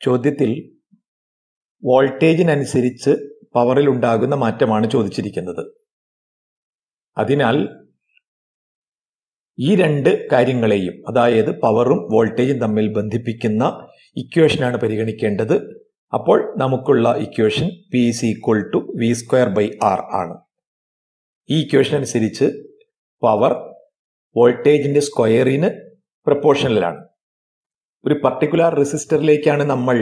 ചോദ്യത്തിൽ വോൾട്ടേജിനനുസരിച്ച് പവറിൽ ഉണ്ടാകുന്ന മാറ്റമാണ് ചോദിച്ചിരിക്കുന്നത്. അതിനാൽ ഈ രണ്ട് കാര്യങ്ങളെയും, അതായത് പവറും വോൾട്ടേജും തമ്മിൽ ബന്ധിപ്പിക്കുന്ന ഇക്വേഷനാണ് പരിഗണിക്കേണ്ടത്. അപ്പോൾ നമുക്കുള്ള ഇക്വേഷൻ P = V²/R ആണ്. ഈ ഇക്വേഷൻ അനുസരിച്ച് പവർ വോൾട്ടേജിന്റെ സ്ക്വയറിന് പ്രപ്പോർഷണലാണ്. ഒരു പർട്ടിക്കുലർ റെസിസ്റ്ററിലേക്കാണ് നമ്മൾ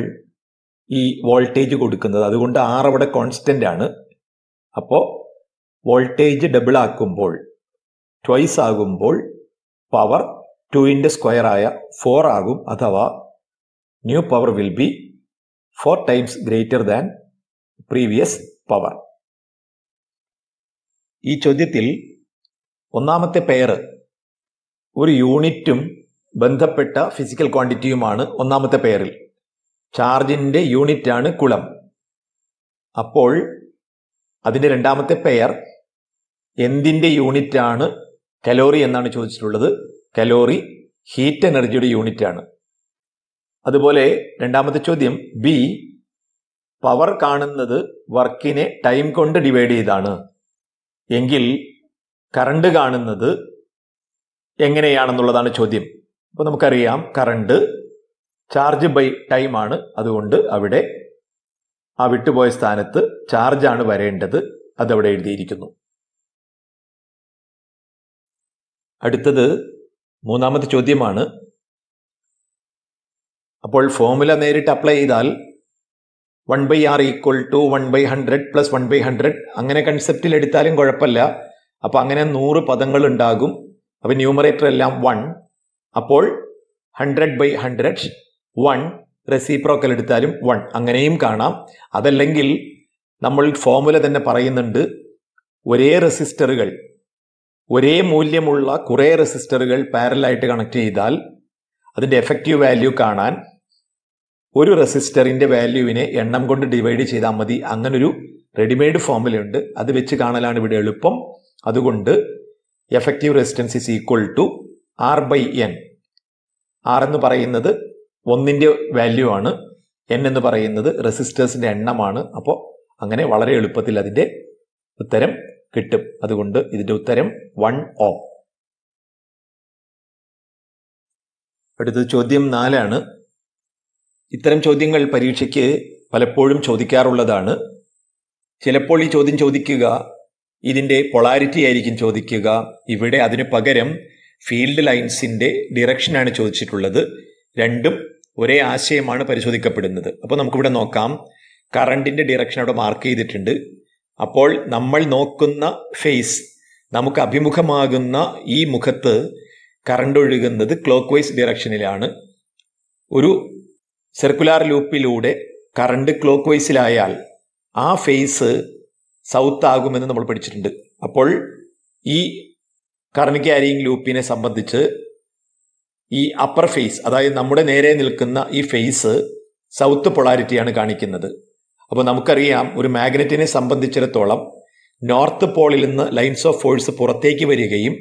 ഈ വോൾട്ടേജ് കൊടുക്കുന്നത്. അതുകൊണ്ട് R അവിടെ കോൺസ്റ്റന്റ് ആണ്. അപ്പോൾ വോൾട്ടേജ് ഡബിൾ ആക്കുമ്പോൾ, ട്വൈസ് ആകുമ്പോൾ പവർ 2ന്റെ സ്ക്വയർ ആയ 4 ആകും. അഥവാ new power will be 4 times greater than previous power. ഈ ചോദ്യത്തിൽ ഒന്നാമത്തെ പെയർ ഒരു യൂണിറ്റും ബന്ധപ്പെട്ട ഫിസിക്കൽ ക്വാണ്ടിറ്റിയുമാണ്. ഒന്നാമത്തെ പെയറിൽ ചാർജിന്റെ യൂണിറ്റ് ആണ് കുളം. അപ്പോൾ അതിന്റെ രണ്ടാമത്തെ പെയർ എന്തിന്റെ യൂണിറ്റ് ആണ്? കലോറി എന്നാണ് ചോദിച്ചിട്ടുള്ളത്. കലോറി ഹീറ്റ് എനർജിയുടെ യൂണിറ്റ് ആണ്. അതുപോലെ രണ്ടാമത്തെ ചോദ്യം ബി, പവർ കാണുന്നത് വർക്കിനെ ടൈം കൊണ്ട് ഡിവൈഡ് ചെയ്താണ് എങ്കിൽ കറണ്ട് കാണുന്നത് എങ്ങനെയാണെന്നുള്ളതാണ് ചോദ്യം. അപ്പോൾ നമുക്കറിയാം കറണ്ട് ചാർജ് ബൈ ടൈം ആണ്. അതുകൊണ്ട് അവിടെ ആ വിട്ടുപോയ സ്ഥാനത്ത് ചാർജാണ് വരേണ്ടത്. അതവിടെ എഴുതിയിരിക്കുന്നു. അടുത്തത് മൂന്നാമത്തെ ചോദ്യമാണ്. അപ്പോൾ ഫോർമുല നേരിട്ട് അപ്ലൈ ചെയ്താൽ 1/R = 1/100 + 1/100 അങ്ങനെ കൺസെപ്റ്റിൽ എടുത്താലും കുഴപ്പമില്ല. അപ്പൊ അങ്ങനെ 100 പദങ്ങൾ ഉണ്ടാകും. അപ്പൊ ന്യൂമറേറ്റർ എല്ലാം 1. അപ്പോൾ 100/100 1 റെസിപ്രോക്കൽ എടുത്താലും 1 അങ്ങനെയും കാണാം. അതല്ലെങ്കിൽ നമ്മൾ ഫോർമുല തന്നെ പറയുന്നുണ്ട്, ഒരേ റെസിസ്റ്ററുകൾ, ഒരേ മൂല്യമുള്ള കുറേ റെസിസ്റ്ററുകൾ പാരലായിട്ട് കണക്ട് ചെയ്താൽ അതിന്റെ എഫക്റ്റീവ് വാല്യൂ കാണാൻ ഒരു റെസിസ്റ്ററിന്റെ വാല്യൂവിനെ എണ്ണം കൊണ്ട് ഡിവൈഡ് ചെയ്താൽ മതി. അങ്ങനൊരു റെഡിമെയ്ഡ് ഫോർമുലയുണ്ട്. അത് വെച്ച് കാണലാണ് ഇവിടെ എളുപ്പം. അതുകൊണ്ട് എഫക്റ്റീവ് റെസിസ്റ്റൻസ് = R/N. R എന്ന് പറയുന്നത് 1ന്റെ വാല്യൂ ആണ്. N എന്ന് പറയുന്നത് റെസിസ്റ്റേഴ്സിന്റെ എണ്ണമാണ്. അപ്പോൾ അങ്ങനെ വളരെ എളുപ്പത്തിൽ അതിന്റെ ഉത്തരം കിട്ടും. അതുകൊണ്ട് ഇതിന്റെ ഉത്തരം 1 ohm. അടുത്തത് ചോദ്യം 4 ആണ്. ഇത്തരം ചോദ്യങ്ങൾ പരീക്ഷയ്ക്ക് പലപ്പോഴും ചോദിക്കാറുള്ളതാണ്. ചിലപ്പോൾ ഈ ചോദ്യം ചോദിക്കുക ഇതിന്റെ പൊളാരിറ്റി ആയിരിക്കും ചോദിക്കുക. ഇവിടെ അതിനു പകരം ഫീൽഡ് ലൈൻസിന്റെ ഡിറക്ഷനാണ് ചോദിച്ചിട്ടുള്ളത്. രണ്ടും ഒരേ ആശയമാണ് പരിശോധിക്കപ്പെടുന്നത്. അപ്പോൾ നമുക്കിവിടെ നോക്കാം. കറണ്ടിന്റെ ഡിറക്ഷൻ അവിടെ മാർക്ക് ചെയ്തിട്ടുണ്ട്. അപ്പോൾ നമ്മൾ നോക്കുന്ന ഫേസ്, നമുക്ക് അഭിമുഖമാകുന്ന ഈ മുഖത്ത് കറണ്ട് ഒഴുകുന്നത് ക്ലോക്ക് വൈസ് ഡിറക്ഷനിലാണ്. ഒരു സർക്കുലാർ ലൂപ്പിലൂടെ കറണ്ട് ക്ലോക്ക് വൈസിലായാൽ ആ ഫേസ് സൗത്ത് ആകുമെന്ന് നമ്മൾ പഠിച്ചിട്ടുണ്ട്. അപ്പോൾ ഈ കറണ്ട് ക്യാരിയിങ് ലൂപ്പിനെ സംബന്ധിച്ച് ഈ അപ്പർ ഫേസ്, അതായത് നമ്മുടെ നേരെ നിൽക്കുന്ന ഈ ഫേസ് സൗത്ത് പൊളാരിറ്റിയാണ് കാണിക്കുന്നത്. അപ്പോൾ നമുക്കറിയാം ഒരു മാഗ്നറ്റിനെ സംബന്ധിച്ചിടത്തോളം നോർത്ത് പോളിൽ നിന്ന് ലൈൻസ് ഓഫ് ഫോഴ്സ് പുറത്തേക്ക് വരികയും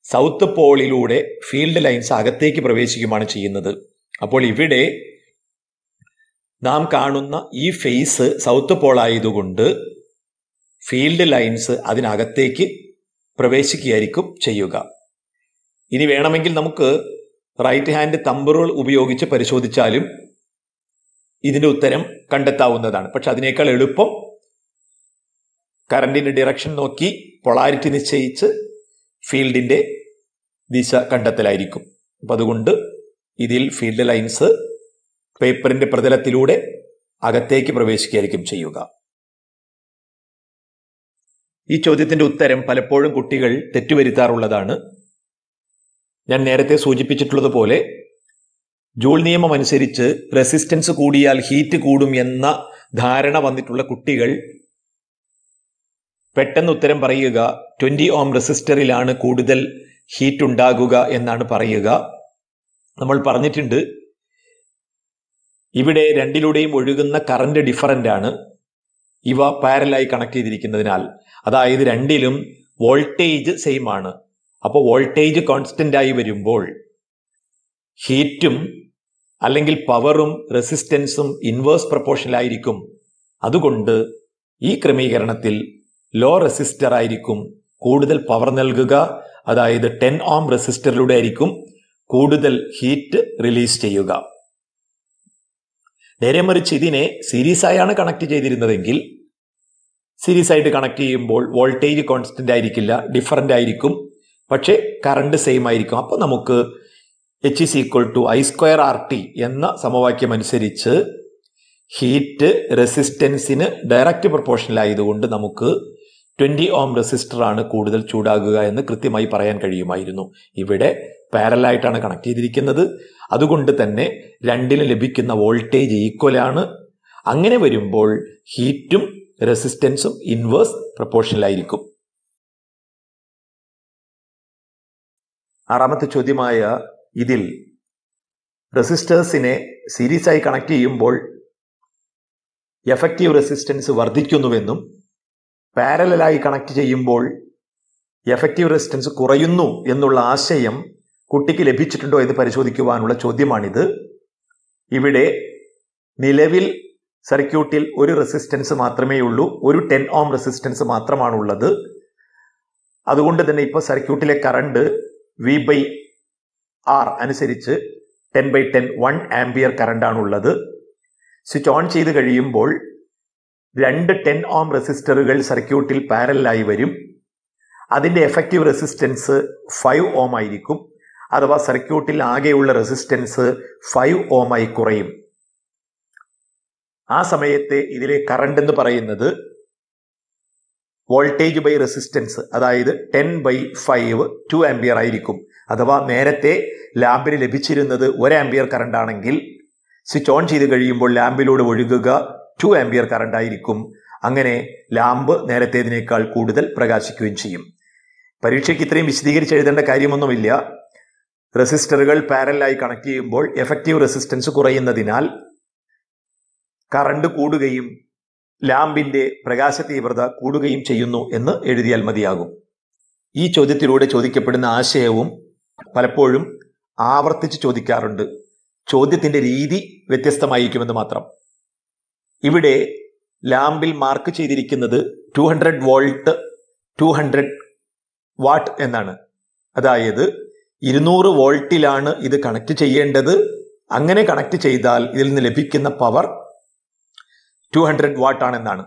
സൗത്ത് പോളിലൂടെ ഫീൽഡ് ലൈൻസ് അകത്തേക്ക് പ്രവേശിക്കുകയാണ് ചെയ്യുന്നത്. അപ്പോൾ ഇവിടെ നാം കാണുന്ന ഈ ഫേസ് സൗത്ത് പോൾ ആയതുകൊണ്ട് ഫീൽഡ് ലൈൻസ് അതിനകത്തേക്ക് പ്രവേശിക്കുകയായിരിക്കും ചെയ്യുക. ഇനി വേണമെങ്കിൽ നമുക്ക് റൈറ്റ് ഹാൻഡ് തമ്പ് റൂൾ ഉപയോഗിച്ച് പരിശോധിച്ചാലും ഇതിന്റെ ഉത്തരം കണ്ടെത്താവുന്നതാണ്. പക്ഷെ അതിനേക്കാൾ എളുപ്പം കറണ്ടിന്റെ ഡിറക്ഷൻ നോക്കി പൊളാരിറ്റി നിശ്ചയിച്ച് ഫീൽഡിന്റെ ദിശ കണ്ടെത്തലായിരിക്കും. അപ്പം അതുകൊണ്ട് ഇതിൽ ഫീൽഡ് ലൈൻസ് പേപ്പറിന്റെ പ്രതലത്തിലൂടെ അകത്തേക്ക് പ്രവേശിക്കുകയായിരിക്കും ചെയ്യുക. ഈ ചോദ്യത്തിന്റെ ഉത്തരം പലപ്പോഴും കുട്ടികൾ തെറ്റുവരുത്താറുള്ളതാണ്. ഞാൻ നേരത്തെ സൂചിപ്പിച്ചിട്ടുള്ളതുപോലെ ജൂൾ നിയമം അനുസരിച്ച് റെസിസ്റ്റൻസ് കൂടിയാൽ ഹീറ്റ് കൂടും എന്ന ധാരണ വന്നിട്ടുള്ള കുട്ടികൾ പെട്ടെന്ന് ഉത്തരം പറയുക 20 ohm റെസിസ്റ്ററിലാണ് കൂടുതൽ ഹീറ്റ് ഉണ്ടാകുക എന്നാണ് പറയുക. നമ്മൾ പറഞ്ഞിട്ടുണ്ട് ഇവിടെ രണ്ടിലൂടെയും ഒഴുകുന്ന കറന്റ് ഡിഫറൻ്റ് ആണ്. ഇവ പാരലായി കണക്ട് ചെയ്തിരിക്കുന്നതിനാൽ, അതായത് രണ്ടിലും വോൾട്ടേജ് സെയിം ആണ്. അപ്പോൾ വോൾട്ടേജ് കോൺസ്റ്റന്റ് ആയി വരുമ്പോൾ ഹീറ്റും അല്ലെങ്കിൽ പവറും റെസിസ്റ്റൻസും ഇൻവേഴ്സ് പ്രൊപ്പോർഷനിലായിരിക്കും. അതുകൊണ്ട് ഈ ക്രമീകരണത്തിൽ ലോ റെസിസ്റ്റർ ആയിരിക്കും കൂടുതൽ പവർ നൽകുക. അതായത് 10 ഓം റെസിസ്റ്ററിലൂടെ ആയിരിക്കും കൂടുതൽ ഹീറ്റ് റിലീസ് ചെയ്യുക. നേരെ മറിച്ച് ഇതിനെ സീരീസ് ആയാണ് കണക്ട് ചെയ്തിരുന്നതെങ്കിൽ സീരീസ് ആയിട്ട് കണക്ട് ചെയ്യുമ്പോൾ വോൾട്ടേജ് കോൺസ്റ്റന്റ് ആയിരിക്കില്ല, ഡിഫറൻ്റ് ആയിരിക്കും, പക്ഷേ കറണ്ട് സെയിം ആയിരിക്കും. അപ്പോൾ നമുക്ക് H is equal to I²RT എന്ന സമവാക്യം അനുസരിച്ച് ഹീറ്റ് റെസിസ്റ്റൻസിന് ഡയറക്റ്റ് പ്രൊപ്പോർഷണൽ ആയതുകൊണ്ട് നമുക്ക് 20 ഓം റെസിസ്റ്റർ ആണ് കൂടുതൽ ചൂടാകുക എന്ന് കൃത്യമായി പറയാൻ കഴിയുമായിരുന്നു. ഇവിടെ പാരലായിട്ടാണ് കണക്ട് ചെയ്തിരിക്കുന്നത്. അതുകൊണ്ട് തന്നെ രണ്ടിന് ലഭിക്കുന്ന വോൾട്ടേജ് ഈക്വൽ ആണ്. അങ്ങനെ വരുമ്പോൾ ഹീറ്റും റെസിസ്റ്റൻസും ഇൻവേഴ്സ് പ്രൊപ്പോർഷനിലായിരിക്കും. ആറാമത്തെ ചോദ്യമായ ഇതിൽ റെസിസ്റ്റേഴ്സിനെ സീരീസ് ആയി കണക്ട് ചെയ്യുമ്പോൾ എഫക്റ്റീവ് റെസിസ്റ്റൻസ് വർദ്ധിക്കുന്നുവെന്നും പാരലലായി കണക്ട് ചെയ്യുമ്പോൾ എഫക്റ്റീവ് റെസിസ്റ്റൻസ് കുറയുന്നു എന്നുള്ള ആശയം കുട്ടിക്ക് ലഭിച്ചിട്ടുണ്ടോ എന്ന് പരിശോധിക്കുവാനുള്ള ചോദ്യമാണിത്. ഇവിടെ നിലവിൽ സർക്യൂട്ടിൽ ഒരു റെസിസ്റ്റൻസ് മാത്രമേ ഉള്ളൂ, ഒരു 10 ഓം റെസിസ്റ്റൻസ് മാത്രമാണുള്ളത്. അതുകൊണ്ട് തന്നെ ഇപ്പോൾ സർക്യൂട്ടിലെ കറണ്ട് V/R അനുസരിച്ച് 10/10 1 ആംപിയർ കറണ്ടാണുള്ളത്. സ്വിച്ച് ഓൺ ചെയ്ത് കഴിയുമ്പോൾ രണ്ട് 10 ഓം റെസിസ്റ്ററുകൾ സർക്യൂട്ടിൽ പാരലായി വരും. അതിൻ്റെ എഫക്റ്റീവ് റെസിസ്റ്റൻസ് 5 ഓം ആയിരിക്കും. അഥവാ സർക്യൂട്ടിൽ ആകെയുള്ള റെസിസ്റ്റൻസ് 5 ഓം ആയി കുറയും. ആ സമയത്തെ ഇതിലെ കറണ്ട് എന്ന് പറയുന്നത് വോൾട്ടേജ് ബൈ റെസിസ്റ്റൻസ്, അതായത് 10/5 2 ആംപിയർ ആയിരിക്കും. അഥവാ നേരത്തെ ലാമ്പിന് ലഭിച്ചിരുന്നത് 1 ആംപിയർ കറണ്ട് ആണെങ്കിൽ സ്വിച്ച് ഓൺ ചെയ്ത് കഴിയുമ്പോൾ ലാമ്പിലൂടെ ഒഴുകുക 2 ആംപിയർ കറണ്ട് ആയിരിക്കും. അങ്ങനെ ലാമ്പ് നേരത്തേതിനേക്കാൾ കൂടുതൽ പ്രകാശിക്കുകയും ചെയ്യും. പരീക്ഷയ്ക്ക് ഇത്രയും വിശദീകരിച്ച് എഴുതേണ്ട കാര്യമൊന്നുമില്ല. റെസിസ്റ്ററുകൾ പാരലായി കണക്ട് ചെയ്യുമ്പോൾ എഫക്റ്റീവ് റെസിസ്റ്റൻസ് കുറയുന്നതിനാൽ കറണ്ട് കൂടുകയും ലാമ്പിന്റെ പ്രകാശ തീവ്രത കൂടുകയും ചെയ്യുന്നു എന്ന് എഴുതിയാൽ മതിയാകും. ഈ ചോദ്യത്തിലൂടെ ചോദിക്കപ്പെടുന്ന ആശയവും പലപ്പോഴും ആവർത്തിച്ച് ചോദിക്കാറുണ്ട്. ചോദ്യത്തിന്റെ രീതി വ്യത്യസ്തമായിരിക്കുമെന്ന് മാത്രം. ഇവിടെ ലാമ്പിൽ മാർക്ക് ചെയ്തിരിക്കുന്നത് 200 വോൾട്ട് 200 വാട്ട് എന്നാണ്. അതായത് 200 വോൾട്ടിലാണ് ഇത് കണക്ട് ചെയ്യേണ്ടത്. അങ്ങനെ കണക്ട് ചെയ്താൽ ഇതിൽ നിന്ന് ലഭിക്കുന്ന പവർ 200 വാട്ട് ആണെന്നാണ്.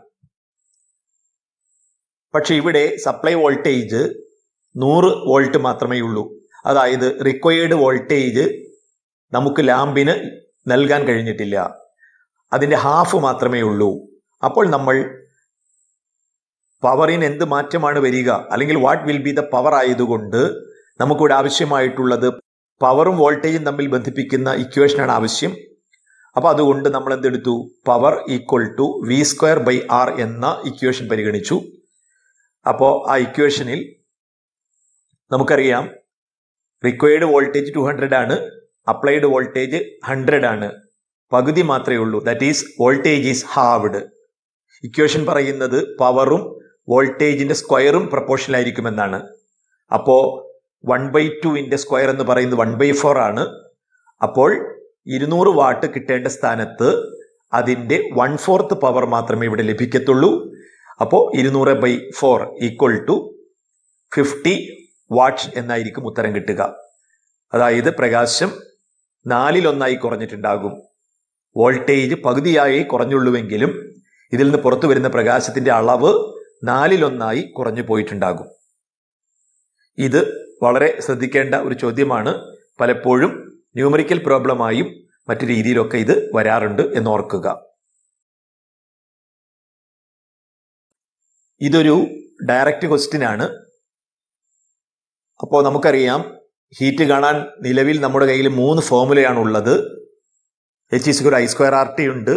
പക്ഷെ ഇവിടെ സപ്ലൈ വോൾട്ടേജ് 100 വോൾട്ട് മാത്രമേ ഉള്ളൂ. അതായത് റിക്വയർഡ് വോൾട്ടേജ് നമുക്ക് ലാമ്പിന് നൽകാൻ കഴിഞ്ഞിട്ടില്ല, അതിൻ്റെ ഹാഫ് മാത്രമേ ഉള്ളൂ. അപ്പോൾ നമ്മൾ പവറിന് എന്ത് മാറ്റമാണ് വരിക, അല്ലെങ്കിൽ what will be the power ആയതുകൊണ്ട് നമുക്കിവിടെ ആവശ്യമായിട്ടുള്ളത് പവറും വോൾട്ടേജും തമ്മിൽ ബന്ധിപ്പിക്കുന്ന ഇക്വേഷനാണ് ആവശ്യം. അപ്പോൾ അതുകൊണ്ട് നമ്മൾ എന്തെടുത്തു, പവർ ഈക്വൽ ടു V²/R എന്ന ഇക്വേഷൻ പരിഗണിച്ചു. അപ്പോൾ ആ ഇക്വേഷനിൽ നമുക്കറിയാം റിക്വയർഡ് വോൾട്ടേജ് 200 ആണ്, അപ്ലൈഡ് വോൾട്ടേജ് 100 ആണ്. പകുതി മാത്രമേ ഉള്ളൂ, that is voltage is halved. Equation പറയുന്നത് പവറും വോൾട്ടേജിന്റെ സ്ക്വയറും പ്രൊപ്പോർഷണൽ ആയിരിക്കുമെന്നാണ്. അപ്പോൾ 1/2 സ്ക്വയർ എന്ന് പറയുന്നത് 1/4 ആണ്. അപ്പോൾ 200 വാട്ട് കിട്ടേണ്ട സ്ഥാനത്ത് അതിൻ്റെ 1/4 പവർ മാത്രമേ ഇവിടെ ലഭിക്കത്തുള്ളൂ. അപ്പോൾ 200/4 ഈക്വൽ ടു 50 വാട്ട്സ് എന്നായിരിക്കും ഉത്തരം കിട്ടുക. അതായത് പ്രകാശം 4/1 കുറഞ്ഞിട്ടുണ്ടാകും. വോൾട്ടേജ് പകുതിയായി കുറഞ്ഞുള്ളൂവെങ്കിലും ഇതിൽ നിന്ന് പുറത്തു വരുന്ന പ്രകാശത്തിന്റെ അളവ് 4/1 കുറഞ്ഞു പോയിട്ടുണ്ടാകും. ഇത് വളരെ ശ്രദ്ധിക്കേണ്ട ഒരു ചോദ്യമാണ്. പലപ്പോഴും ന്യൂമറിക്കൽ പ്രോബ്ലമായും മറ്റു രീതിയിലൊക്കെ ഇത് വരാറുണ്ട് എന്നോർക്കുക. ഇതൊരു ഡയറക്റ്റ് ക്വസ്റ്റ്യൻ ആണ്. അപ്പോൾ നമുക്കറിയാം ഹീറ്റ് കാണാൻ നിലവിൽ നമ്മുടെ കയ്യിൽ 3 ഫോർമുലയാണുള്ളത്. H is equal to I²RT ഉണ്ട്,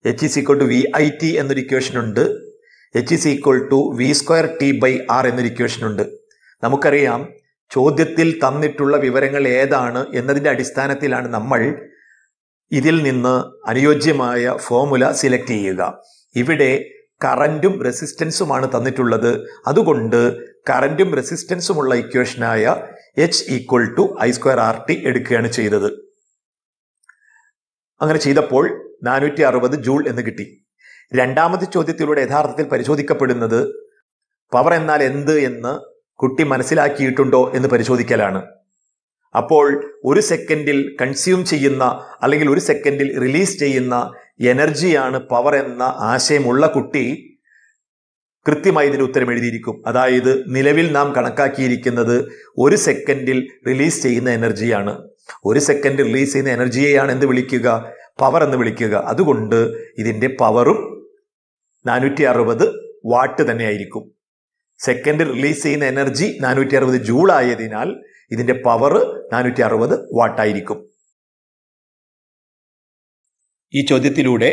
H is equal to VIT എന്നൊരു ഇക്വേഷൻ ഉണ്ട്, H is equal to V²T/R എന്നൊരു ഇക്വേഷൻ ഉണ്ട്. നമുക്കറിയാം ചോദ്യത്തിൽ തന്നിട്ടുള്ള വിവരങ്ങൾ ഏതാണ് എന്നതിൻ്റെ അടിസ്ഥാനത്തിലാണ് നമ്മൾ ഇതിൽ നിന്ന് അനുയോജ്യമായ ഫോർമുല സിലക്ട് ചെയ്യുക. ഇവിടെ കറന്റും റെസിസ്റ്റൻസുമാണ് തന്നിട്ടുള്ളത്. അതുകൊണ്ട് കറന്റും റെസിസ്റ്റൻസുമുള്ള ഇക്വേഷനായ H ഈക്വൽ ടു I²RT എടുക്കുകയാണ് ചെയ്തത്. അങ്ങനെ ചെയ്തപ്പോൾ 460 ജൂൾ എന്ന് കിട്ടി. രണ്ടാമത്തെ ചോദ്യത്തിലൂടെ യഥാർത്ഥത്തിൽ പരിശോധിക്കപ്പെടുന്നത് പവർ എന്നാൽ എന്ത് എന്ന് കുട്ടി മനസ്സിലാക്കിയിട്ടുണ്ടോ എന്ന് പരിശോധിക്കലാണ്. അപ്പോൾ ഒരു സെക്കൻഡിൽ കൺസ്യൂം ചെയ്യുന്ന അല്ലെങ്കിൽ ഒരു സെക്കൻഡിൽ റിലീസ് ചെയ്യുന്ന എനർജിയാണ് പവർ എന്ന ആശയമുള്ള കുട്ടി കൃത്യമായി ഇതിന് ഉത്തരം എഴുതിയിരിക്കും. അതായത് നിലവിൽ നാം കണക്കാക്കിയിരിക്കുന്നത് ഒരു സെക്കൻഡിൽ റിലീസ് ചെയ്യുന്ന എനർജിയാണ്. ഒരു സെക്കൻഡ് റിലീസ് ചെയ്യുന്ന എനർജിയെയാണ് എന്ത് വിളിക്കുക? പവർ എന്ന് വിളിക്കുക. അതുകൊണ്ട് ഇതിന്റെ പവറും 460 വാട്ട് തന്നെയായിരിക്കും. സെക്കൻഡ് റിലീസ് ചെയ്യുന്ന എനർജി 460 ജൂൾ ആയതിനാൽ ഇതിന്റെ പവർ 460 വാട്ടായിരിക്കും. ഈ ചോദ്യത്തിലൂടെ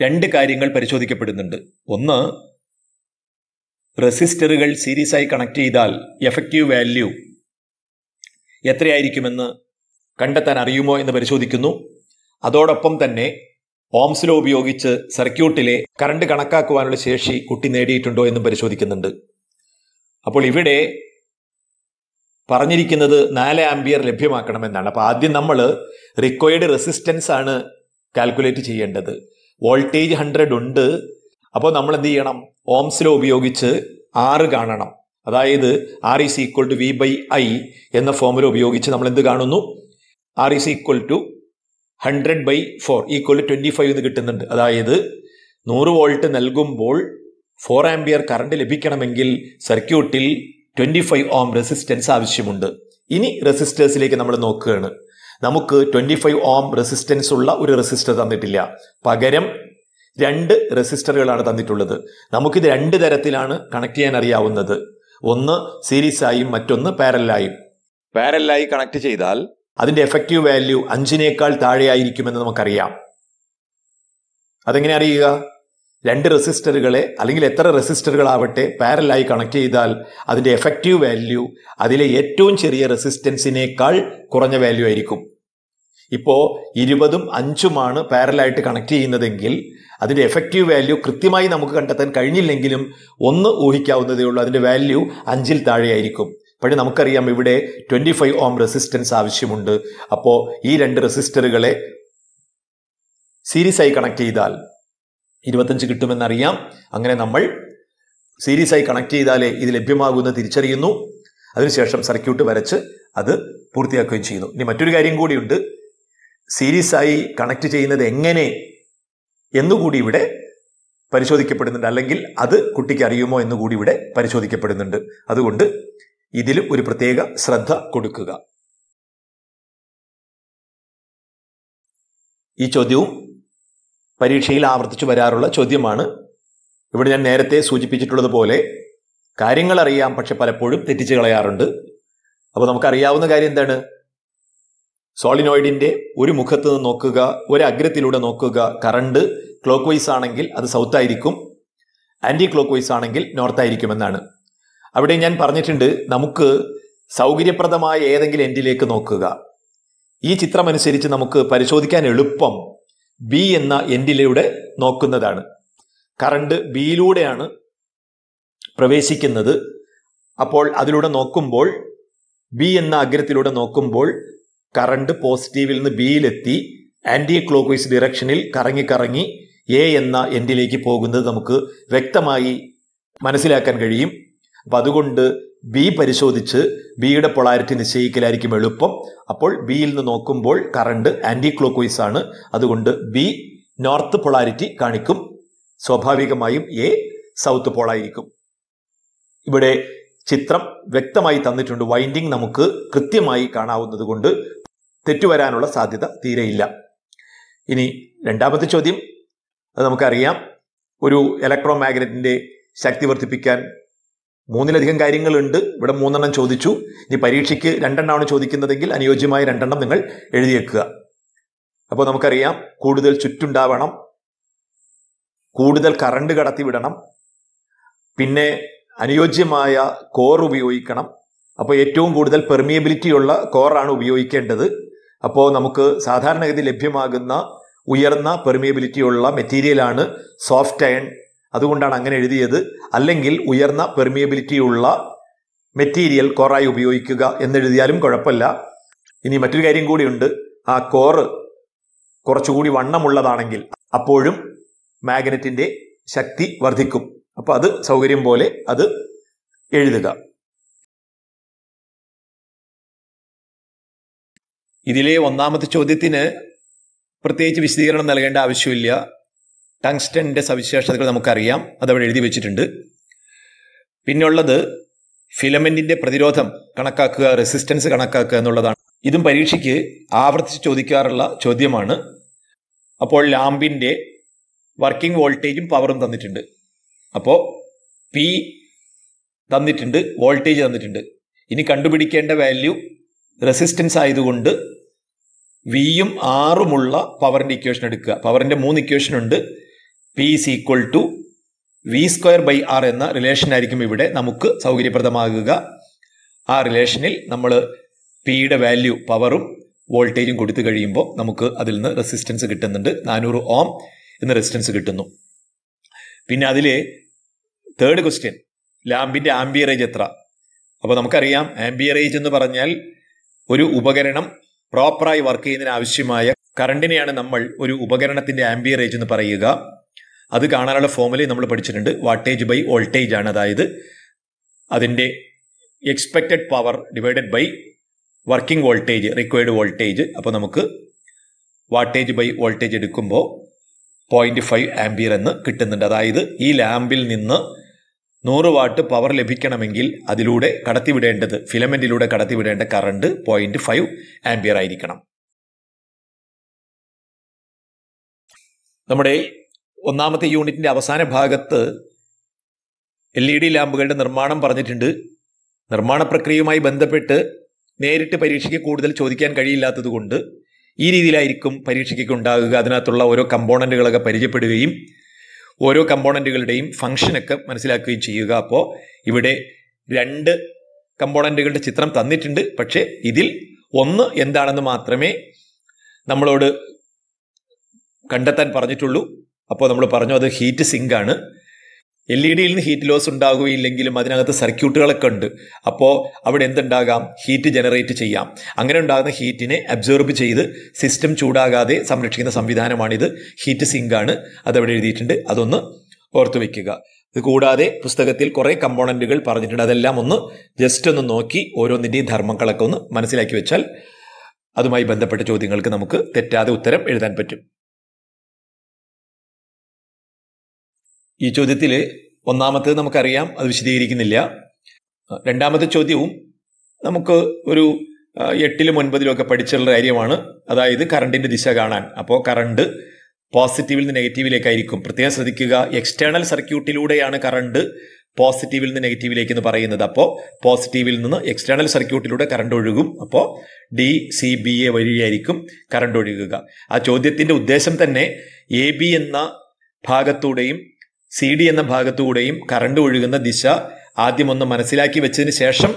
രണ്ട് കാര്യങ്ങൾ പരിശോധിക്കപ്പെടുന്നുണ്ട്. ഒന്ന്, റെസിസ്റ്ററുകൾ സീരീസായി കണക്ട് ചെയ്താൽ എഫക്റ്റീവ് വാല്യൂ എത്രയായിരിക്കുമെന്ന് കണ്ടെത്താൻ അറിയുമോ എന്ന് പരിശോധിക്കുന്നു. അതോടൊപ്പം തന്നെ ഓംസ് ലോ ഉപയോഗിച്ച് സർക്യൂട്ടിലെ കറണ്ട് കണക്കാക്കുവാനുള്ള ശേഷി കുട്ടി നേടിയിട്ടുണ്ടോ എന്നും പരിശോധിക്കുന്നുണ്ട്. അപ്പോൾ ഇവിടെ പറഞ്ഞിരിക്കുന്നത് 4 ആംപിയർ ലഭ്യമാക്കണമെന്നാണ്. അപ്പോൾ ആദ്യം നമ്മൾ റിക്വയർഡ് റെസിസ്റ്റൻസ് ആണ് കാൽക്കുലേറ്റ് ചെയ്യേണ്ടത്. വോൾട്ടേജ് 100 ഉണ്ട്. അപ്പോൾ നമ്മൾ എന്ത് ചെയ്യണം? ഓംസ് ലോ ഉപയോഗിച്ച് R കാണണം. അതായത് R is equal to V/I എന്ന ഫോർമുല ഉപയോഗിച്ച് നമ്മൾ എന്ത് കാണുന്നു? R is equal to 100/4 equal to 25 എന്ന് കിട്ടുന്നുണ്ട്. അതായത് 100 വോൾട്ട് നൽകുമ്പോൾ 4 ആംപിയർ കറണ്ട് ലഭിക്കണമെങ്കിൽ സർക്യൂട്ടിൽ 25 ഓം റെസിസ്റ്റൻസ് ആവശ്യമുണ്ട്. ഇനി റെസിസ്റ്റേഴ്സിലേക്ക് നമ്മൾ നോക്കുകയാണ്. നമുക്ക് 25 ഓം റെസിസ്റ്റൻസ് ഉള്ള ഒരു റെസിസ്റ്റർ തന്നിട്ടില്ല. പകരം 2 റെസിസ്റ്ററുകളാണ് തന്നിട്ടുള്ളത്. നമുക്കിത് 2 തരത്തിലാണ് കണക്ട് ചെയ്യാൻ അറിയാവുന്നത്. ഒന്ന് സീരീസായും മറ്റൊന്ന് പാരലായും. പാരലായി കണക്ട് ചെയ്താൽ അതിന്റെ എഫക്റ്റീവ് വാല്യൂ 5നേക്കാൾ താഴെയായിരിക്കുമെന്ന് നമുക്കറിയാം. അതെങ്ങനെ അറിയുക? 2 റെസിസ്റ്ററുകളെ അല്ലെങ്കിൽ എത്ര റെസിസ്റ്ററുകളാവട്ടെ പാരലായി കണക്ട് ചെയ്താൽ അതിന്റെ എഫക്റ്റീവ് വാല്യൂ അതിലെ ഏറ്റവും ചെറിയ റെസിസ്റ്റൻസിനേക്കാൾ കുറഞ്ഞ വാല്യൂ ആയിരിക്കും. ഇപ്പോൾ 20ഉം 5ഉമാണ് പാരലായിട്ട് കണക്ട് ചെയ്യുന്നതെങ്കിൽ അതിന്റെ എഫക്റ്റീവ് വാല്യൂ കൃത്യമായി നമുക്ക് കണ്ടെത്താൻ കഴിഞ്ഞില്ലെങ്കിലും ഒന്ന് ഊഹിക്കാവുന്നതേ ഉള്ളൂ. അതിന്റെ വാല്യൂ 5ൽ താഴെയായിരിക്കും. പക്ഷേ നമുക്കറിയാം ഇവിടെ 25 ഓം റെസിസ്റ്റൻസ് ആവശ്യമുണ്ട്. അപ്പോൾ ഈ 2 റെസിസ്റ്ററുകളെ സീരീസായി കണക്ട് ചെയ്താൽ 25 കിട്ടുമെന്നറിയാം. അങ്ങനെ നമ്മൾ സീരീസായി കണക്ട് ചെയ്താലേ ഇത് ലഭ്യമാകുമെന്ന് തിരിച്ചറിയുന്നു. അതിനുശേഷം സർക്യൂട്ട് വരച്ച് അത് പൂർത്തിയാക്കുകയും ചെയ്യുന്നു. ഇനി മറ്റൊരു കാര്യം കൂടിയുണ്ട്. സീരീസായി കണക്ട് ചെയ്യുന്നത് എങ്ങനെ എന്നുകൂടി ഇവിടെ പരിശോധിക്കപ്പെടുന്നുണ്ട്. അല്ലെങ്കിൽ അത് കുട്ടിക്ക് അറിയുമോ എന്നുകൂടി ഇവിടെ പരിശോധിക്കപ്പെടുന്നുണ്ട്. അതുകൊണ്ട് ഇതിലും ഒരു പ്രത്യേക ശ്രദ്ധ കൊടുക്കുക. ഈ ചോദ്യവും പരീക്ഷയിൽ ആവർത്തിച്ചു വരാറുള്ള ചോദ്യമാണ്. ഇവിടെ ഞാൻ നേരത്തെ സൂചിപ്പിച്ചിട്ടുള്ളതുപോലെ കാര്യങ്ങൾ അറിയാം, പക്ഷെ പലപ്പോഴും തെറ്റിച്ച് കളയാറുണ്ട്. അപ്പോൾ നമുക്കറിയാവുന്ന കാര്യം എന്താണ്? സോളിനോയിഡിന്റെ ഒരു മുഖത്ത് നിന്ന് നോക്കുക, ഒരു അഗ്രത്തിലൂടെ നോക്കുക. കറണ്ട് ക്ലോക്ക് വൈസ് ആണെങ്കിൽ അത് സൗത്ത് ആയിരിക്കും, ആന്റി ക്ലോക്ക് വൈസ് ആണെങ്കിൽ നോർത്ത് ആയിരിക്കുമെന്നാണ്. അവിടെ ഞാൻ പറഞ്ഞിട്ടുണ്ട്, നമുക്ക് സൗകര്യപ്രദമായ ഏതെങ്കിലും എൻഡിലേക്ക് നോക്കുക. ഈ ചിത്രമനുസരിച്ച് നമുക്ക് പരിശോധിക്കാൻ എളുപ്പം ബി എന്ന എൻഡിലൂടെ നോക്കുന്നതാണ്. കറണ്ട് ബിയിലൂടെയാണ് പ്രവേശിക്കുന്നത്. അപ്പോൾ അതിലൂടെ നോക്കുമ്പോൾ ബി എന്ന അഗ്രത്തിലൂടെ നോക്കുമ്പോൾ കറണ്ട് പോസിറ്റീവിൽ നിന്ന് ബിയിലെത്തി ആന്റി ക്ലോക്ക് വൈസ് ഡിറക്ഷനിൽ കറങ്ങി എ എന്ന എൻഡിലേക്ക് പോകുന്നത് നമുക്ക് വ്യക്തമായി മനസ്സിലാക്കാൻ കഴിയും. അപ്പം അതുകൊണ്ട് ബി പരിശോധിച്ച് ബിയുടെ പൊളാരിറ്റി നിശ്ചയിക്കലായിരിക്കും എളുപ്പം. അപ്പോൾ ബിയിൽ നിന്ന് നോക്കുമ്പോൾ കറണ്ട് ആന്റി ക്ലോക്ക് വൈസ് ആണ്. അതുകൊണ്ട് ബി നോർത്ത് പൊളാരിറ്റി കാണിക്കും. സ്വാഭാവികമായും എ സൗത്ത് പോളായിരിക്കും. ഇവിടെ ചിത്രം വ്യക്തമായി തന്നിട്ടുണ്ട്. വൈൻഡിങ് നമുക്ക് കൃത്യമായി കാണാവുന്നത് കൊണ്ട് തെറ്റുവരാനുള്ള സാധ്യത തീരെയില്ല. ഇനി രണ്ടാമത്തെ ചോദ്യം, അത് നമുക്കറിയാം. ഒരു ഇലക്ട്രോ മാഗ്നറ്റിന്റെ ശക്തി വർദ്ധിപ്പിക്കാൻ 3ലധികം കാര്യങ്ങളുണ്ട്. ഇവിടെ 3 ചോദിച്ചു. ഇനി പരീക്ഷയ്ക്ക് 2 ചോദിക്കുന്നതെങ്കിൽ അനുയോജ്യമായ 2 നിങ്ങൾ എഴുതിയേക്കുക. അപ്പോൾ നമുക്കറിയാം, കൂടുതൽ ചുറ്റുണ്ടാവണം, കൂടുതൽ കറണ്ട് കടത്തിവിടണം, പിന്നെ അനുയോജ്യമായ കോർ ഉപയോഗിക്കണം. അപ്പോൾ ഏറ്റവും കൂടുതൽ പെർമിയബിലിറ്റി ഉള്ള കോറാണ് ഉപയോഗിക്കേണ്ടത്. അപ്പോൾ നമുക്ക് സാധാരണഗതി ലഭ്യമാകുന്ന ഉയർന്ന പെർമിയബിലിറ്റി ഉള്ള മെറ്റീരിയലാണ് സോഫ്റ്റ് അയൺ. അതുകൊണ്ടാണ് അങ്ങനെ എഴുതിയത്. അല്ലെങ്കിൽ ഉയർന്ന പെർമിയബിലിറ്റി ഉള്ള മെറ്റീരിയൽ കോറായി ഉപയോഗിക്കുക എന്നെഴുതിയാലും കുഴപ്പമില്ല. ഇനി മറ്റൊരു കാര്യം കൂടിയുണ്ട്. ആ കോറ് കുറച്ചുകൂടി വണ്ണമുള്ളതാണെങ്കിൽ അപ്പോഴും മാഗ്നറ്റിന്റെ ശക്തി വർദ്ധിക്കും. അപ്പോൾ അത് സൗകര്യം പോലെ അത് എഴുതുക. ഇതിലെ ഒന്നാമത്തെ ചോദ്യത്തിന് പ്രത്യേകിച്ച് വിശദീകരണം നൽകേണ്ട ആവശ്യമില്ല. ടങ്സ്റ്റന്റെ സവിശേഷതകൾ നമുക്കറിയാം, അതവിടെ എഴുതി വെച്ചിട്ടുണ്ട്. പിന്നുള്ളത് ഫിലമെന്റിന്റെ പ്രതിരോധം കണക്കാക്കുക, റെസിസ്റ്റൻസ് കണക്കാക്കുക എന്നുള്ളതാണ്. ഇതും പരീക്ഷയ്ക്ക് ആവർത്തിച്ച് ചോദിക്കാറുള്ള ചോദ്യമാണ്. അപ്പോൾ ലാമ്പിന്റെ വർക്കിംഗ് വോൾട്ടേജും പവറും തന്നിട്ടുണ്ട്. അപ്പോൾ പി തന്നിട്ടുണ്ട്, വോൾട്ടേജ് തന്നിട്ടുണ്ട്. ഇനി കണ്ടുപിടിക്കേണ്ട വാല്യൂ റെസിസ്റ്റൻസ് ആയതുകൊണ്ട് വിയും ആറുമുള്ള പവറിന്റെ ഇക്വേഷൻ എടുക്കുക. പവറിന്റെ 3 ഇക്വേഷൻ ഉണ്ട്. P is equal to v²/r എന്ന റിലേഷൻ ആയിരിക്കും ഇവിടെ നമുക്ക് സൗകര്യപ്രദമാകുക. ആ റിലേഷനിൽ നമ്മൾ പിയുടെ വാല്യൂ പവറും വോൾട്ടേജും കൊടുത്തു കഴിയുമ്പോൾ നമുക്ക് അതിൽ നിന്ന് റെസിസ്റ്റൻസ് കിട്ടുന്നുണ്ട്. 400 ഓം എന്ന റെസിസ്റ്റൻസ് കിട്ടുന്നു. പിന്നെ അതിലെ തേർഡ് ക്വസ്റ്റ്യൻ, ലാമ്പിന്റെ ആംബിയറേജ് എത്ര? അപ്പോൾ നമുക്കറിയാം ആംബിയറേജ് എന്ന് പറഞ്ഞാൽ ഒരു ഉപകരണം പ്രോപ്പറായി വർക്ക് ചെയ്യുന്നതിന് ആവശ്യമായ കറണ്ടിനെയാണ് നമ്മൾ ഒരു ഉപകരണത്തിന്റെ ആംബിയറേജ് എന്ന് പറയുക. അത് കാണാനുള്ള ഫോർമുല നമ്മൾ പഠിച്ചിട്ടുണ്ട്. വാട്ടേജ് ബൈ വോൾട്ടേജ് ആണ്. അതായത് അതിന്റെ expected power divided by working voltage, required voltage. അപ്പോൾ നമുക്ക് വാട്ടേജ് ബൈ വോൾട്ടേജ് എടുക്കുമ്പോൾ 0.5 ആംബിയർ എന്ന് കിട്ടുന്നുണ്ട്. അതായത് ഈ ലാമ്പിൽ നിന്ന് 100 വാട്ട് പവർ ലഭിക്കണമെങ്കിൽ അതിലൂടെ കടത്തിവിടേണ്ടത്, ഫിലമെന്റിലൂടെ കടത്തിവിടേണ്ട കറണ്ട് 0.5 ആംബിയർ ആയിരിക്കണം. നമ്മുടെ ഒന്നാമത്തെ യൂണിറ്റിന്റെ അവസാന ഭാഗത്ത് LED ലാമ്പുകളുടെ നിർമ്മാണം പറഞ്ഞിട്ടുണ്ട്. നിർമ്മാണ പ്രക്രിയയുമായി ബന്ധപ്പെട്ട് നേരിട്ട് പരീക്ഷയ്ക്ക് കൂടുതൽ ചോദിക്കാൻ കഴിയില്ലാത്തത് കൊണ്ട് ഈ രീതിയിലായിരിക്കും പരീക്ഷയ്ക്ക് ഉണ്ടാകുക. അതിനകത്തുള്ള ഓരോ കമ്പോണന്റുകളൊക്കെ പരിചയപ്പെടുകയും ഓരോ കമ്പോണന്റുകളുടെയും ഫംഗ്ഷനൊക്കെ മനസ്സിലാക്കുകയും ചെയ്യുക. അപ്പോൾ ഇവിടെ 2 കമ്പോണന്റുകളുടെ ചിത്രം തന്നിട്ടുണ്ട്. പക്ഷേ ഇതിൽ ഒന്ന് എന്താണെന്ന് മാത്രമേ നമ്മളോട് കണ്ടെത്താൻ പറഞ്ഞിട്ടുള്ളൂ. അപ്പോൾ നമ്മൾ പറഞ്ഞു അത് ഹീറ്റ് സിങ്ക് ആണ്. LED നിന്ന് ഹീറ്റ് ലോസ് ഉണ്ടാകുകയില്ലെങ്കിലും അതിനകത്ത് സർക്യൂട്ടുകളൊക്കെ ഉണ്ട്. അപ്പോൾ അവിടെ എന്തുണ്ടാകാം? ഹീറ്റ് ജനറേറ്റ് ചെയ്യാം. അങ്ങനെ ഉണ്ടാകുന്ന ഹീറ്റിനെ അബ്സോർബ് ചെയ്ത് സിസ്റ്റം ചൂടാകാതെ സംരക്ഷിക്കുന്ന സംവിധാനമാണിത്. ഹീറ്റ് സിങ്ക് ആണ്. അതവിടെ എഴുതിയിട്ടുണ്ട്. അതൊന്ന് ഓർത്തു വയ്ക്കുക. ഇത് കൂടാതെ പുസ്തകത്തിൽ കുറേ കമ്പോണന്റുകൾ പറഞ്ഞിട്ടുണ്ട്. അതെല്ലാം ഒന്ന് ജസ്റ്റ് ഒന്ന് നോക്കി ഓരോന്നിൻ്റെയും ധർമ്മങ്ങളൊക്കെ ഒന്ന് മനസ്സിലാക്കി വെച്ചാൽ അതുമായി ബന്ധപ്പെട്ട ചോദ്യങ്ങൾക്ക് നമുക്ക് തെറ്റാതെ ഉത്തരം എഴുതാൻ പറ്റും. ഈ ചോദ്യത്തിൽ ഒന്നാമത്തേത് നമുക്കറിയാം, അത് വിശദീകരിക്കുന്നില്ല. രണ്ടാമത്തെ ചോദ്യവും നമുക്ക് ഒരു 8ലും 9ലും ഒക്കെ പഠിച്ചുള്ള കാര്യമാണ്. അതായത് കറണ്ടിന്റെ ദിശ കാണാൻ. അപ്പോൾ കറണ്ട് പോസിറ്റീവിൽ നിന്ന് നെഗറ്റീവിലേക്കായിരിക്കും. പ്രത്യേകം ശ്രദ്ധിക്കുക, എക്സ്റ്റേണൽ സർക്യൂട്ടിലൂടെയാണ് കറണ്ട് പോസിറ്റീവിൽ നിന്ന് നെഗറ്റീവിലേക്ക് എന്ന് പറയുന്നത്. അപ്പോൾ പോസിറ്റീവിൽ നിന്ന് എക്സ്റ്റേണൽ സർക്യൂട്ടിലൂടെ കറണ്ട് ഒഴുകും. അപ്പോൾ DCBA വഴിയായിരിക്കും കറണ്ട് ഒഴുകുക. ആ ചോദ്യത്തിന്റെ ഉദ്ദേശം തന്നെ AB എന്ന ഭാഗത്തൂടെയും CD എന്ന ഭാഗത്തുകൂടെയും കറണ്ട് ഒഴുകുന്ന ദിശ ആദ്യം ഒന്ന് മനസ്സിലാക്കി വെച്ചതിന് ശേഷം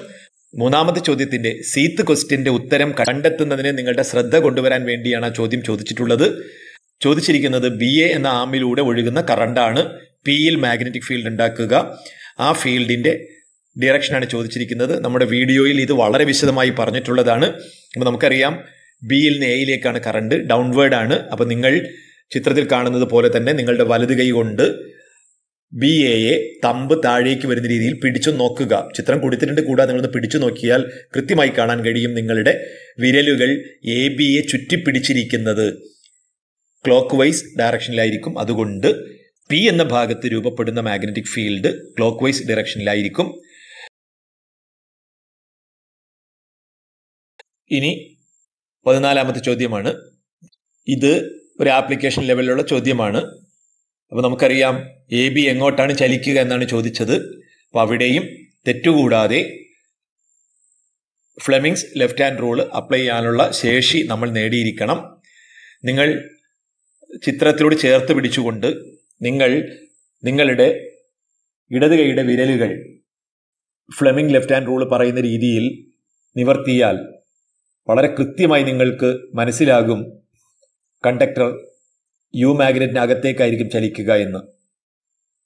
മൂന്നാമത്തെ ചോദ്യത്തിന്റെ സീത്ത് ക്വസ്റ്റ്യന്റെ ഉത്തരം കണ്ടെത്തുന്നതിന് നിങ്ങളുടെ ശ്രദ്ധ കൊണ്ടുവരാൻ വേണ്ടിയാണ് ആ ചോദ്യം ചോദിച്ചിട്ടുള്ളത്. ചോദിച്ചിരിക്കുന്നത് BA എന്ന ആമിലൂടെ ഒഴുകുന്ന കറണ്ടാണ് Pയിൽ മാഗ്നറ്റിക് ഫീൽഡ് ഉണ്ടാക്കുക. ആ ഫീൽഡിന്റെ ഡിറക്ഷനാണ് ചോദിച്ചിരിക്കുന്നത്. നമ്മുടെ വീഡിയോയിൽ ഇത് വളരെ വിശദമായി പറഞ്ഞിട്ടുള്ളതാണ്. അപ്പോൾ നമുക്കറിയാം Bയിൽ നിന്ന് Aയിലേക്കാണ് കറണ്ട്, ഡൗൺവേർഡ് ആണ്. അപ്പോൾ നിങ്ങൾ ചിത്രത്തിൽ കാണുന്നത് പോലെ തന്നെ നിങ്ങളുടെ വലത് കൈ കൊണ്ട് BAയെ തമ്പ് താഴേക്ക് വരുന്ന രീതിയിൽ പിടിച്ചു നോക്കുക. ചിത്രം കൊടുത്തിട്ടുണ്ട്, കൂടാതെ നിങ്ങളൊന്ന് പിടിച്ചു നോക്കിയാൽ കൃത്യമായി കാണാൻ കഴിയും നിങ്ങളുടെ വിരലുകൾ ABയെ ചുറ്റിപ്പിടിച്ചിരിക്കുന്നത് ക്ലോക്ക് വൈസ് ഡയറക്ഷനിലായിരിക്കും. അതുകൊണ്ട് P എന്ന ഭാഗത്ത് രൂപപ്പെടുന്ന മാഗ്നറ്റിക് ഫീൽഡ് ക്ലോക്ക് വൈസ് ഡയറക്ഷനിലായിരിക്കും. ഇനി 14ാമത്തെ ചോദ്യമാണ്. ഇത് ഒരു ആപ്ലിക്കേഷൻ ലെവലിലുള്ള ചോദ്യമാണ്. അപ്പോൾ നമുക്കറിയാം AB എങ്ങോട്ടാണ് ചലിക്കുക എന്നാണ് ചോദിച്ചത്. അപ്പോൾ അവിടെയും തെറ്റുകൂടാതെ Fleming's left hand rule apply ചെയ്യാനുള്ള ശേഷി നമ്മൾ നേടിയിരിക്കണം. നിങ്ങൾ ചിത്രത്തിലൂടെ ചേർത്ത് പിടിച്ചുകൊണ്ട് നിങ്ങളുടെ ഇടത് കൈയുടെ വിരലുകൾ ഫ്ലെമിംഗ് ലെഫ്റ്റ് ഹാൻഡ് റൂൾ പറയുന്ന രീതിയിൽ നിവർത്തിയാൽ വളരെ കൃത്യമായി നിങ്ങൾക്ക് മനസ്സിലാകും കണ്ടക്ടർ യു മാഗ്നറ്റിനകത്തേക്കായിരിക്കും ചലിക്കുക എന്ന്.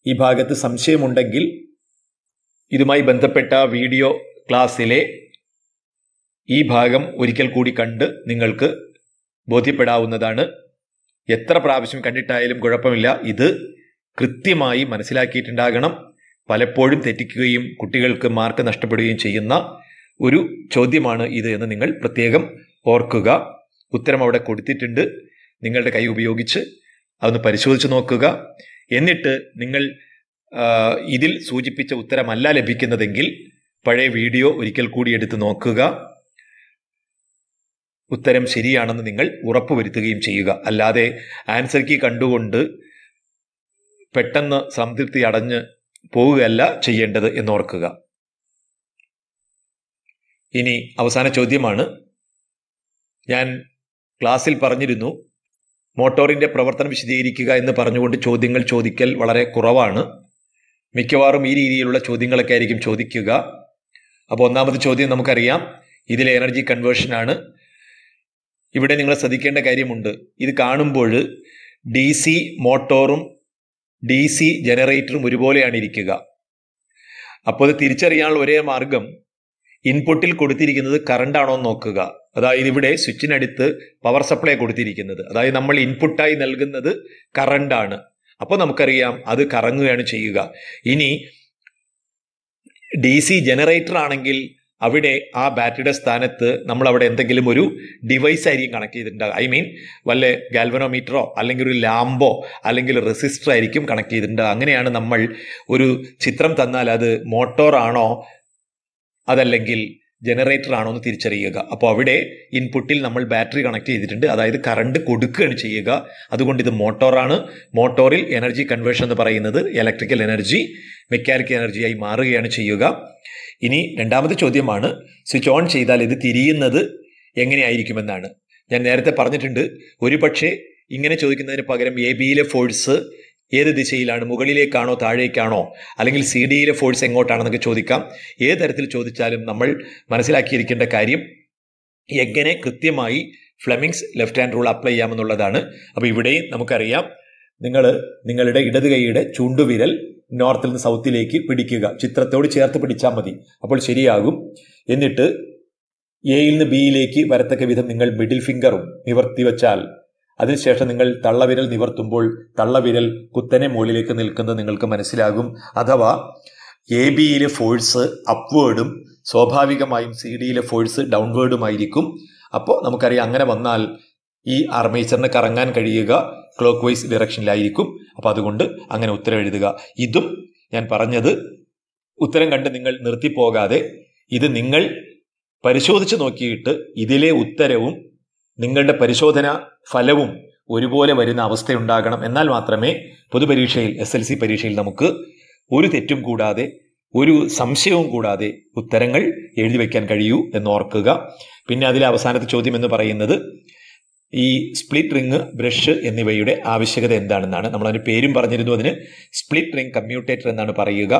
ഈ ഭാഗത്ത് സംശയമുണ്ടെങ്കിൽ ഇതുമായി ബന്ധപ്പെട്ട വീഡിയോ ക്ലാസ്സിലെ ഈ ഭാഗം ഒരിക്കൽ കൂടി കണ്ട് നിങ്ങൾക്ക് ബോധ്യപ്പെടാവുന്നതാണ്. എത്ര പ്രാവശ്യം കണ്ടിട്ടായാലും കുഴപ്പമില്ല. ഇത് കൃത്യമായി മനസ്സിലാക്കിയിട്ടുണ്ടാകണം. പലപ്പോഴും തെറ്റിക്കുകയും കുട്ടികൾക്ക് മാർക്ക് നഷ്ടപ്പെടുകയും ചെയ്യുന്ന ഒരു ചോദ്യമാണ് ഇത് എന്ന് നിങ്ങൾ പ്രത്യേകം ഓർക്കുക. ഉത്തരം അവിടെ കൊടുത്തിട്ടുണ്ട്. നിങ്ങളുടെ കൈ ഉപയോഗിച്ച് അതൊന്ന് പരിശോധിച്ച് നോക്കുക. എന്നിട്ട് നിങ്ങൾ ഇതിൽ സൂചിപ്പിച്ച ഉത്തരമല്ല ലഭിക്കുന്നതെങ്കിൽ പഴയ വീഡിയോ ഒരിക്കൽ കൂടി എടുത്ത് നോക്കുക. ഉത്തരം ശരിയാണെന്ന് നിങ്ങൾ ഉറപ്പുവരുത്തുകയും ചെയ്യുക. അല്ലാതെ ആൻസർ കീ കണ്ടുകൊണ്ട് പെട്ടെന്ന് സംതൃപ്തി അടഞ്ഞ് പോവുകയല്ല ചെയ്യേണ്ടത് എന്നോർക്കുക. ഇനി അവസാന ചോദ്യമാണ്. ഞാൻ ക്ലാസ്സിൽ പറഞ്ഞിരുന്നു, മോട്ടോറിന്റെ പ്രവർത്തനം വിശദീകരിക്കുക എന്ന് പറഞ്ഞുകൊണ്ട് ചോദ്യങ്ങൾ ചോദിക്കൽ വളരെ കുറവാണ്. മിക്കവാറും ഈ രീതിയിലുള്ള ചോദ്യങ്ങളൊക്കെ ആയിരിക്കും ചോദിക്കുക. അപ്പോൾ ഒന്നാമത്തെ ചോദ്യം നമുക്കറിയാം, ഇതിലെ എനർജി കൺവേർഷനാണ്. ഇവിടെ നിങ്ങൾ ശ്രദ്ധിക്കേണ്ട കാര്യമുണ്ട്. ഇത് കാണുമ്പോൾ DC മോട്ടോറും DC ജനറേറ്ററും ഒരുപോലെയാണ് ഇരിക്കുക. അപ്പോൾ അത് തിരിച്ചറിയാനുള്ള ഒരേ മാർഗം ഇൻപുട്ടിൽ കൊടുത്തിരിക്കുന്നത് കറണ്ട് ആണോ എന്ന് നോക്കുക. അതായത് ഇവിടെ സ്വിച്ചിനടുത്ത് പവർ സപ്ലൈ കൊടുത്തിരിക്കുന്നത്, അതായത് നമ്മൾ ഇൻപുട്ടായി നൽകുന്നത് കറണ്ടാണ്. അപ്പോൾ നമുക്കറിയാം അത് കറങ്ങുകയാണ് ചെയ്യുക. ഇനി DC ജനറേറ്റർ ആണെങ്കിൽ അവിടെ ആ ബാറ്ററിയുടെ സ്ഥാനത്ത് നമ്മൾ അവിടെ എന്തെങ്കിലും ഒരു ഡിവൈസ് ആയിരിക്കും കണക്ട് ചെയ്തിട്ടുണ്ടാകുക. ഐ മീൻ വല്ല ഗാൽവനോമീറ്ററോ അല്ലെങ്കിൽ ഒരു ലാമ്പോ അല്ലെങ്കിൽ റെസിസ്റ്റർ ആയിരിക്കും കണക്ട് ചെയ്തിട്ടുണ്ടാകുക. അങ്ങനെയാണ് നമ്മൾ ഒരു ചിത്രം തന്നാൽ അത് മോട്ടോറാണോ അതല്ലെങ്കിൽ ജനറേറ്റർ ആണോ എന്ന് തിരിച്ചറിയുക. അപ്പോൾ അവിടെ ഇൻപുട്ടിൽ നമ്മൾ ബാറ്ററി കണക്ട് ചെയ്തിട്ടുണ്ട്, അതായത് കറണ്ട് കൊടുക്കുകയാണ് ചെയ്യുക. അതുകൊണ്ട് ഇത് മോട്ടോറാണ്. മോട്ടോറിൽ എനർജി കൺവേർഷൻ എന്ന് പറയുന്നത് ഇലക്ട്രിക്കൽ എനർജി മെക്കാനിക്കൽ എനർജിയായി മാറുകയാണ് ചെയ്യുക. ഇനി രണ്ടാമത്തെ ചോദ്യമാണ്, സ്വിച്ച് ഓൺ ചെയ്താൽ ഇത് തിരിയുന്നത് എങ്ങനെയായിരിക്കുമെന്നാണ്. ഞാൻ നേരത്തെ പറഞ്ഞിട്ടുണ്ട്, ഒരുപക്ഷെ ഇങ്ങനെ ചോദിക്കുന്നതിന് പകരം ABയിലെ ഫോഴ്സ് ഏത് ദിശയിലാണ്, മുകളിലേക്കാണോ താഴേക്കാണോ അല്ലെങ്കിൽ CDയിലെ ഫോഴ്സ് എങ്ങോട്ടാണെന്നൊക്കെ ചോദിക്കാം. ഏത് തരത്തിൽ ചോദിച്ചാലും നമ്മൾ മനസ്സിലാക്കിയിരിക്കേണ്ട കാര്യം എങ്ങനെ കൃത്യമായി Fleming's left hand rule apply ചെയ്യാമെന്നുള്ളതാണ്. അപ്പോൾ ഇവിടെയും നമുക്കറിയാം, നിങ്ങളുടെ ഇടത് കൈയുടെ ചൂണ്ടുവിരൽ നോർത്തിൽ നിന്ന് സൗത്തിലേക്ക് പിടിക്കുക. ചിത്രത്തോട് ചേർത്ത് പിടിച്ചാൽ മതി, അപ്പോൾ ശരിയാകും. എന്നിട്ട് Aയിൽ നിന്ന് Bയിലേക്ക് വരത്തക്ക വിധം നിങ്ങൾ മിഡിൽ ഫിംഗറും നിവർത്തി വെച്ചാൽ അതിനുശേഷം നിങ്ങൾ തള്ളവിരൽ നിവർത്തുമ്പോൾ തള്ളവിരൽ കുത്തനെ മുകളിലേക്ക് നിൽക്കുന്നത് നിങ്ങൾക്ക് മനസ്സിലാകും. അഥവാ ABയിലെ ഫോഴ്സ് അപ്വേർഡും സ്വാഭാവികമായും CDയിലെ ഫോഴ്സ് ഡൗൺവേർഡുമായിരിക്കും. അപ്പോൾ നമുക്കറിയാം, അങ്ങനെ വന്നാൽ ഈ ആർമേച്ചറിന് കറങ്ങാൻ കഴിയുക ക്ലോക്ക് വൈസ് ഡിറക്ഷനിലായിരിക്കും. അപ്പോൾ അതുകൊണ്ട് അങ്ങനെ ഉത്തരം എഴുതുക. ഇതും ഞാൻ പറഞ്ഞത് ഉത്തരം കണ്ട് നിങ്ങൾ നിർത്തിപ്പോകാതെ ഇത് നിങ്ങൾ പരിശോധിച്ച് നോക്കിയിട്ട് ഇതിലെ ഉത്തരവും നിങ്ങളുടെ പരിശോധന ഫലവും ഒരുപോലെ വരുന്ന അവസ്ഥയുണ്ടാകണം. എന്നാൽ മാത്രമേ പൊതുപരീക്ഷയിൽ SLC പരീക്ഷയിൽ നമുക്ക് ഒരു തെറ്റും കൂടാതെ ഒരു സംശയവും കൂടാതെ ഉത്തരങ്ങൾ എഴുതി വയ്ക്കാൻ കഴിയൂ എന്നോർക്കുക. പിന്നെ അതിലെ അവസാനത്തെ ചോദ്യം എന്ന് പറയുന്നത് ഈ സ്പ്ലിറ്റ് റിങ്, ബ്രഷ് എന്നിവയുടെ ആവശ്യകത എന്താണെന്നാണ്. നമ്മളതിന് പേരും പറഞ്ഞിരുന്നു, അതിന് സ്പ്ലിറ്റ് റിങ് കമ്മ്യൂട്ടേറ്റർ എന്നാണ് പറയുക.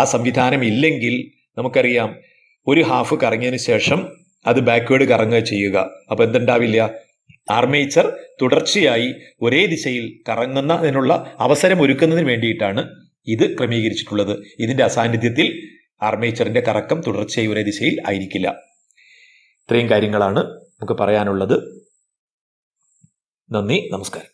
ആ സംവിധാനം ഇല്ലെങ്കിൽ നമുക്കറിയാം, ഒരു ഹാഫ് കറങ്ങിയതിന് ശേഷം അത് ബാക്ക്വേർഡ് കറങ്ങുക ചെയ്യുക. അപ്പോൾ എന്തുണ്ടാവില്ല, ആർമേച്ചർ തുടർച്ചയായി ഒരേ ദിശയിൽ കറങ്ങുന്നതിനുള്ള അവസരം ഒരുക്കുന്നതിന് വേണ്ടിയിട്ടാണ് ഇത് ക്രമീകരിച്ചിട്ടുള്ളത്. ഇതിന്റെ അസാന്നിധ്യത്തിൽ ആർമേച്ചറിന്റെ കറക്കം തുടർച്ചയായി ഒരേ ദിശയിൽ ആയിരിക്കില്ല. ഇത്രയും കാര്യങ്ങളാണ് നമുക്ക് പറയാനുള്ളത്. നന്ദി, നമസ്കാരം.